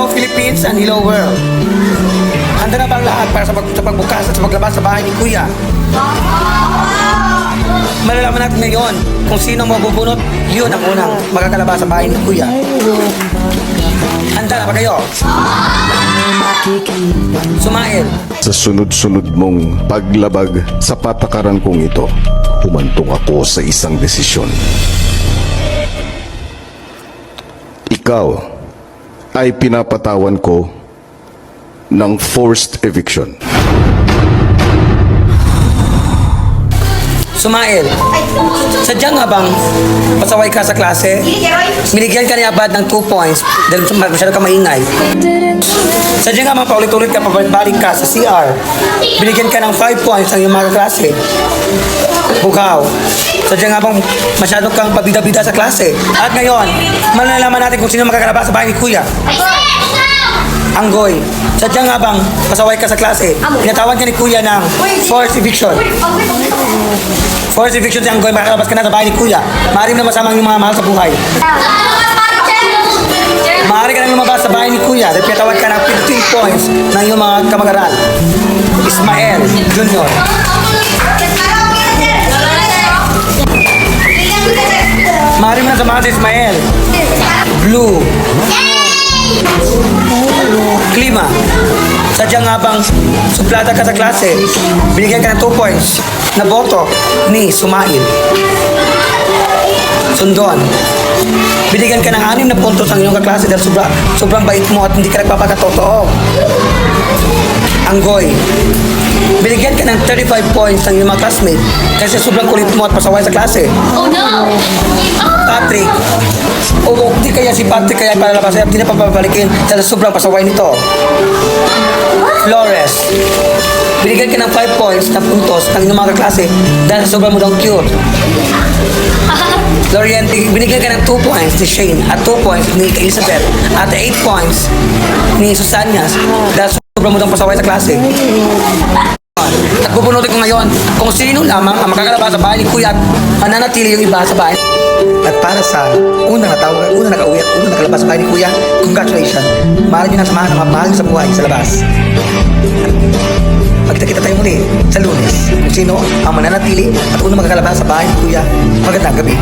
Hello Philippines and hello world. Handa na ba ang lahat para sa pagbukas at sa paglabas sa bahay ni Kuya? Malalaman natin ngayon kung sino ang mabubunot, yun ang unang makakalabas sa bahay ni Kuya. Handa na ba kayo? Sumail. Sa sunod-sunod mong paglabag sa patakaran kong ito, humantong ako sa isang desisyon. Ikaw ay pinapatawan ko ng forced eviction. Sumail. Sadya nga bang pasaway ka sa klase? Binigyan ka niya bad ng 2 points dahil masyado ka maingay. Sadya nga bang paulit-ulit ka pabalik ka sa CR? Binigyan ka ng 5 points ng iyong mga klase. Bukaw. Sadya nga bang masyado kang pabida-bida sa klase? At ngayon, malalaman natin kung sino makakalabas sa bahay ni Kuya. Anggoy. Sadya nga bang pasaway ka sa klase? Pinatawan ka ni Kuya ng forced eviction. Forced eviction si Anggoy, makakalabas ka na sa bahay ni Kuya. Maaari na masama ang iyong mga mahal sa buhay. Maaari ka na lumabas sa bahay ni Kuya dahil pinatawad ka ng 15 points ng iyong mga kamag-aral. Ismael Jr. Maaari mo na samahan si Ismael. Blue. Klima. Sadya nga bang suplada ka sa klase? Binigyan ka ng 2 points na boto ni Sumail. Sundon. Binigyan ka ng 6 na puntos ang iyong kaklase dahil sobrang bait mo at hindi ka nagpapakatotoo. Anggoy. Binigyan ka ng 35 points ng iyong mga classmate kasi sobrang kulit mo at pasaway sa klase. Oh no! Patrick. O di kaya si Patrick kaya palalabas at hindi na papabalikin dahil sobrang pasaway nito. Flores. Binigyan ka ng 5 points na puntos ng iyong mga kaklase dahil sobrang mo daw cute. Loriente, binigyan ka ng 2 points ni Shane at 2 points ni Elizabeth at 8 points ni Susanias dahil sobrang mo daw pasaway sa klase. At bubunutin ko ngayon kung sino lamang ang makakalabas sa bahay ni Kuya at mananatili yung iba sa bahay. At para sa unang nakauwi at unang nakalabas sa bahay ni Kuya, congratulations! Mahal niyo na samahan ang mahal sa buhay sa labas. Magkita-kita tayo muli sa Lunes kung sino ang mananatili at unang makakalabas sa bahay ni Kuya. Magandang gabi.